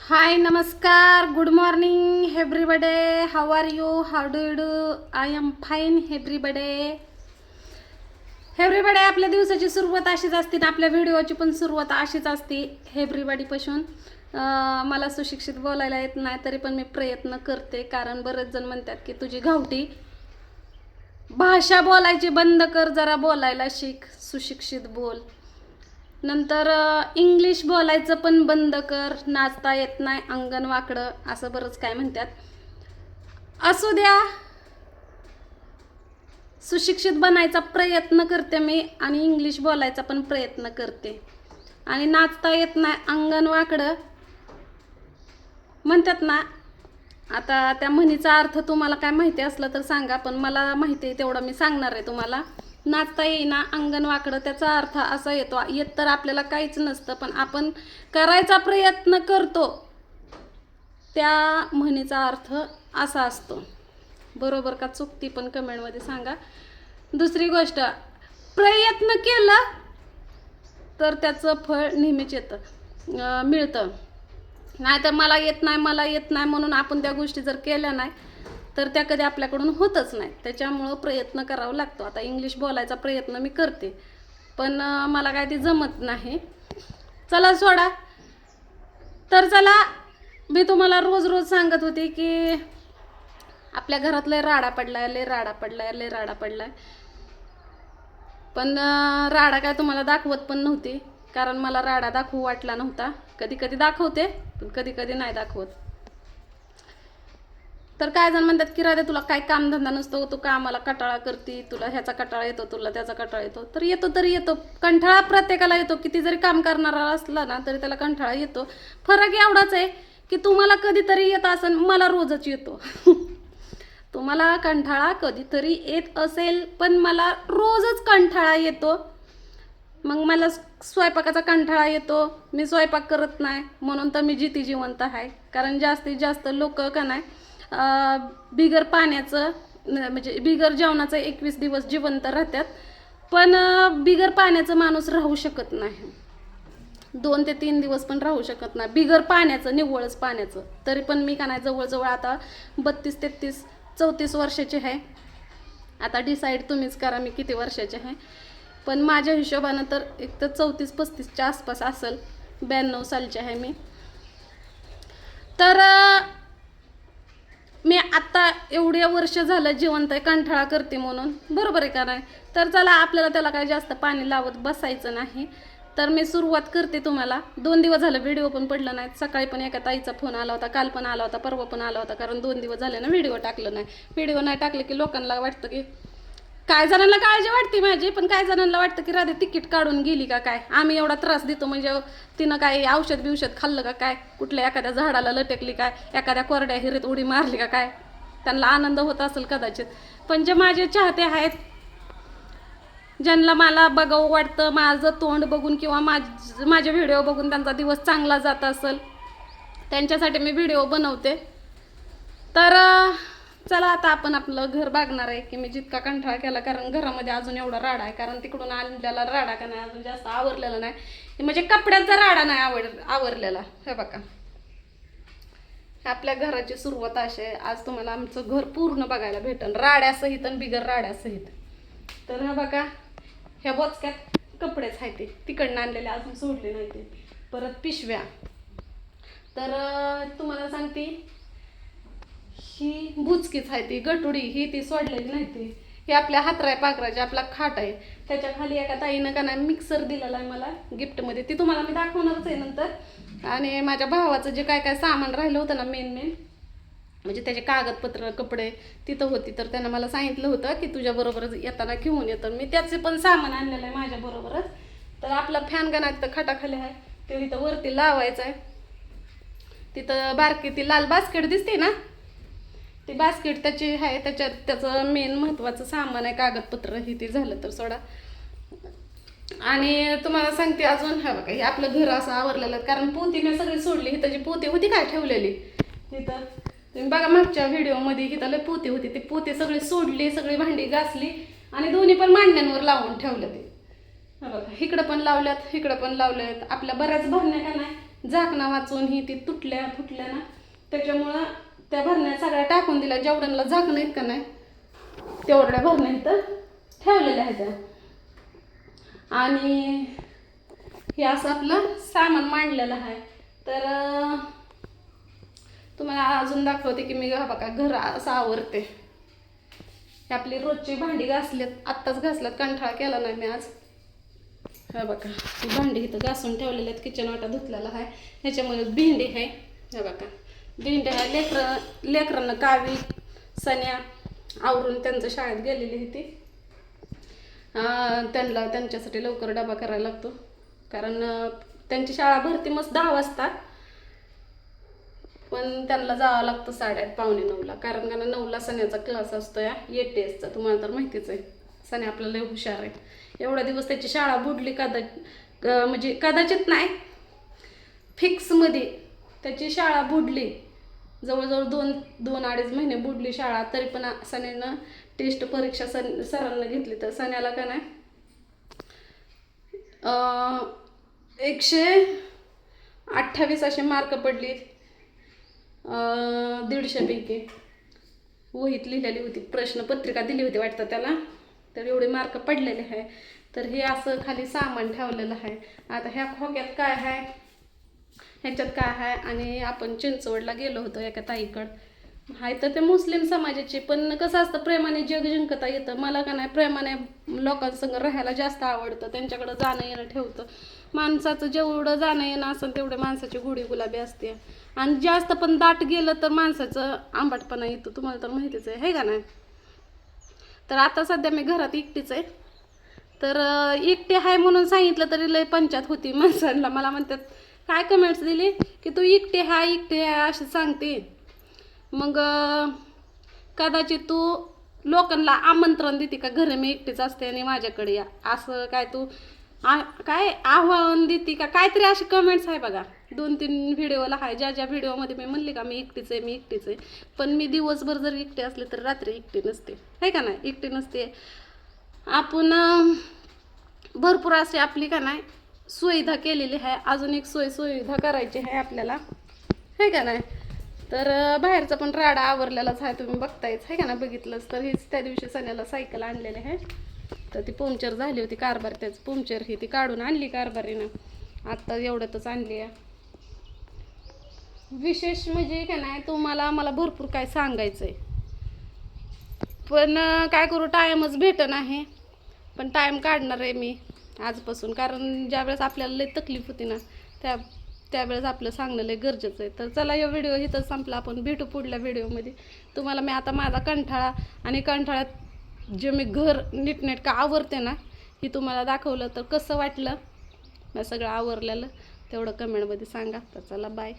Hi, namaskar, good morning, everybody. How are you? How do you do? I am fine, everybody. आपल्या दिवसाची सुरुवात अशीच असते ना, आपल्या व्हिडिओची पण सुरुवात अशीच असते एव्हरीबॉडीपासून. मला सुशिक्षित बोलायला येत नाही, तरी पण मी प्रयत्न करते. कारण बरेच जण म्हणतात की तुझी गावठी भाषा बोलायची बंद कर, जरा बोलायला शिक, सुशिक्षित बोल. नंतर इंग्लिश बोलायचं पण बंद कर, नाचता येत नाही, अंगण वाकडं, असं बरंच काय म्हणतात. असू द्या, सुशिक्षित बनायचा प्रयत्न करते मी आणि इंग्लिश बोलायचा पण प्रयत्न करते. आणि नाचता येत नाही, अंगण वाकडं म्हणतात ना. आता त्या म्हणीचा अर्थ तुम्हाला काय माहिती असलं तर सांगा, पण मला माहिती आहे तेवढं मी सांगणार आहे तुम्हाला. नाचता येईना, अंगण वाकडं, त्याचा अर्थ असा येतो. येत तर आपल्याला काहीच नसतं, पण आपण करायचा प्रयत्न करतो, त्या म्हणीचा अर्थ असा असतो. बरोबर का चूक ती पण कमेंटमध्ये सांगा. दुसरी गोष्ट, प्रयत्न केला तर त्याचं फळ नेहमीच येतं, मिळतं. नाहीतर मला येत नाही म्हणून आपण त्या गोष्टी जर केल्या नाही तर त्या कधी आपल्याकडून होतच नाही. त्याच्यामुळं प्रयत्न करावा लागतो. आता इंग्लिश बोलायचा प्रयत्न मी करते, पण मला काय ते जमत नाही. चला सोडा. तर चला, मी तुम्हाला रोज रोज सांगत होते की आपल्या घरात लय राडा पडलाय. पण राडा काय तुम्हाला दाखवत पण नव्हती, कारण मला राडा दाखवू वाटला नव्हता. कधी कधी दाखवते, पण कधी कधी नाही दाखवत. तर काय जण म्हणतात की राधे तुला काय कामधंदा नसतो, तू कामाला कटाळा करते, तुला ह्याचा कटाळा येतो, तुला त्याचा कटाळा येतो. तर येतो कंटाळा प्रत्येकाला येतो. किती जरी काम करणारा असला ना तरी त्याला कंटाळा येतो. फरक एवढाच आहे की तुम्हाला कधीतरी येत असेल, मला रोजच येतो. तुम्हाला कंटाळा कधीतरी येत असेल, पण मला रोजच कंटाळा येतो. मग मला स्वयंपाकाचा कंटाळा येतो, मी स्वयंपाक करत नाही, म्हणून तर मी जिती जिवंत आहे. कारण जास्तीत जास्त लोक का नाही बिगर पाण्याचं म्हणजे बिगर जेवणाचं 21 दिवस जिवंत राहतात, पण बिगर पाण्याचं माणूस राहू शकत नाही. 2 ते 3 दिवस पण राहू शकत नाही बिगर पाण्याचं, निव्वळच पाण्याचं. तरी पण मी का नाही जवळजवळ आता 32, 33, 34 वर्षाची आहे. आता डिसाईड तुम्हीच करा मी किती वर्षाची आहे, पण माझ्या हिशोबानं तर एक तर 34-35च्या आसपास असेल. 92 सालची आहे मी. तर मी आत्ता एवढ्या वर्ष झालं जिवंत आहे, कंटाळा करते म्हणून. बरोबर आहे का नाही? तर चला, आपल्याला त्याला काय जास्त पाणी लावत बसायचं नाही. तर मी सुरुवात करते. तुम्हाला 2 दिवस झालं व्हिडिओ पण पडला नाही. सकाळी पण एका ताईचा फोन आला होता, काल पण आला होता, परवा पण आला होता. कारण 2 दिवस झाले ना व्हिडिओ टाकलं नाही. व्हिडिओ नाही टाकले की लोकांना वाटतं की, काय जणांना काळजी वाटते माझी, पण काय जणांना वाटतं की राधे तिकीट काढून गेली का काय, आम्ही एवढा त्रास देतो म्हणजे तिनं काय औषध खाल्लं का काय, कुठल्या एखाद्या झाडाला लटकली काय, एखाद्या कोरड्या हिरीत उडी मारली का काय. त्यांना आनंद होत असेल कदाचित. पण जे माझे चाहते आहेत, ज्यांना मला बघावं वाटतं, माझं तोंड बघून किंवा माझे व्हिडिओ बघून त्यांचा दिवस चांगला जात असेल, त्यांच्यासाठी मी व्हिडिओ बनवते. तर चला, आता आपण आपलं घर बघणार आहे की मी जितका कंटाळा केला, कारण घरामध्ये अजून एवढा राडा आहे. कारण तिकडून आणलेला राडा का नाही अजून जास्त आवरलेला नाही, म्हणजे कपड्यांचा राडा नाही आवरलेला. हे बघा, आपल्या घराची सुरुवात अशी आहे. आज तुम्हाला आमचं घर पूर्ण बघायला भेटेल, राड्यासहित आणि बिगर राड्यासहित. तर हा बघा, ह्या बोचक्यात कपडेच आहेत, ते तिकडनं आणलेले, अजून सोडले नाही ते. परत पिशव्या. तर तुम्हाला सांगते, ही बुचकीच आहे, ती गटुडी ही ती सोडलेली नाही. ती ही आपल्या हातराय पाकराची आपला खाट आहे. त्याच्या खाली एका ताईनं का नाही मिक्सर दिलेला आहे मला गिफ्टमध्ये, ती तुम्हाला मी दाखवणारच आहे नंतर. आणि माझ्या भावाचं जे काय काय सामान राहिलं होतं ना, मेन म्हणजे त्याचे कागदपत्र कपडे तिथं होती, तर त्यानं मला सांगितलं होतं की तुझ्याबरोबरच येताना घेऊन येतं. मी त्याचे पण सामान आणलेलं आहे माझ्याबरोबरच. तर आपला फॅन का नाही तिथं खाटाखाली आहे, ते इथं वरती लावायचं आहे. तिथं बारकी ती लाल बास्केट दिसते ना, ती बास्केट त्याची आहे. त्याच्यात त्याचं मेन महत्त्वाचं सामान आहे, कागदपत्र. ही ती झालं तर सोडा. आणि तुम्हाला सांगते अजून, हा बघा, हे आपलं घर असं आवरलेलं आहे. कारण पोतीने सगळी सोडली. ही त्याची पोती होती काय ठेवलेली तिथं, तुम्ही बघा मागच्या व्हिडिओमध्ये, ही त्याला पोती होती, ती पोती सगळी सोडली, सगळी भांडी घासली आणि दोन्ही पण मांडण्यांवर लावून ठेवलं. ते हा बघा, इकडं पण लावल्यात, इकडं पण लावल्यात. आपल्या बऱ्याच भरण्या का नाही झाकणा वाचून ही ती तुटल्या फुटल्या ना, त्याच्यामुळं त्या भरण्या सगळ्या टाकून दिल्या. जेवढ्यांना झाकणं आहेत का नाही तेवढ्या भरण्या इथं ठेवलेल्या आहेत त्या. आणि हे असं आपलं सामान मांडलेलं आहे. तर तुम्हाला अजून दाखवते की मी बघा घर असं आवरते. हे आपली रोजची भांडी घासलेत, आत्ताच घासल्यात, कंटाळा केला नाही मी आज. हे बघा ही भांडी इथं घासून ठेवलेले आहेत, किचन वाटा धुतलेला आहे. ह्याच्यामध्ये भेंडी आहे, हे बघा भेंडी आहे. लेकरांना कावी सण्या आवरून त्यांचं शाळेत गेलेली होती. त्यांच्यासाठी लवकर डबा करायला लागतो, कारण त्यांची शाळा भरती मस्त 10 वाजता, पण त्यांना जावं लागतं 8:30 पावणे 9ला, कारण का 9ला सण्याचा क्लास असतो या ATSचा. तुम्हाला तर माहितीच आहे, सण्या आपल्याला लय हुशार आहे. एवढा दिवस त्याची शाळा बुडली, म्हणजे कदाचित नाही, फिक्समध्ये त्याची शाळा बुडली. जवळजवळ 2-2.5 महिने बुडली शाळा. तरी पण सण्यानं टेस्ट परीक्षा सरांना घेतली, तर सण्याला का नाही 128 असे मार्क पडले 150 पैकी. वहीत लिहिलेली होती, प्रश्नपत्रिका दिली होती वाटतं त्याला, तर एवढे मार्क पडलेले आहे. तर हे असं खाली सामान ठेवलेलं आहे. आता ह्या खोक्यात काय आहे, ह्याच्यात काय आहे. आणि आपण चिंचवडला गेलो होतो एका ताईकडं, हाय तर ते मुस्लिम समाजाचे, पण कसं असतं प्रेमाने जग जिंकता येतं. मला का नाही प्रेमाने लोकांसंग राहायला जास्त आवडतं, त्यांच्याकडं जाणं येणं ठेवतं. माणसाचं जेवढं जाणं येणं असेल तेवढे माणसाची गोडी गुलाबी असते. आणि जास्त पण दाट गेलं तर माणसाचं आंबटपणा येतो, तुम्हाला तर माहितीच आहे का नाही. तर आता सध्या मी घरात एकटीच आहे. तर एकटी आहे म्हणून सांगितलं तरी लय पंचायत होती माणसांना. मला म्हणतात काय कमेंट्स दिली की तू एकटी आहे अशी सांगते, मग कदाचित तू लोकांना आमंत्रण देते का घरी मी एकटीच असते आणि माझ्याकडे या, असं काय तू काय आव्हान देते का काहीतरी, असे कमेंट्स आहे बघा. 2-3 व्हिडिओला आहे, ज्या व्हिडिओमध्ये मी म्हणली का मी एकटीच आहे. पण मी दिवसभर जर एकटी असले तर रात्री एकटी नसते, आहे का नाही, एकटी नसते. आपण भरपूर अशी आपली का नाही सुविधा केलेली आहे. अजून एक सुविधा करायची आहे आपल्याला, आहे का नाही. तर बाहेरचा पण राडा आवरलेलाच आहे, तुम्ही बघतायच आहे का ना. बघितलंच तर हेच त्या दिवशी सण्याला सायकल आणलेली आहे, तर ती पंक्चर झाली होती. कारभार त्याचं पंक्चर ही ती काढून आणली कारभारीनं, आत्ता एवढ्यातच आणली आहे. विशेष म्हणजे का नाही तुम्हाला मला भरपूर काय सांगायचं आहे, पण काय करू टाईमच भेटत नाही. पण टाईम काढणार आहे मी आजपासून, कारण ज्यावेळेस आपल्याला लई तकलीफ होती ना त्यावेळेस आपलं सांगणं लई गरजेचं आहे. तर चला, या व्हिडिओ इथं संपला, आपण भेटू पुढल्या व्हिडिओमध्ये. तुम्हाला मी आता माझा कंटाळा आणि कंटाळ्यात जे मी घर नीटनेटकं आवरते ना हे तुम्हाला दाखवलं, तर कसं वाटलं मी सगळं आवरलेलं तेवढं कमेंटमध्ये सांगा. तर चला बाय.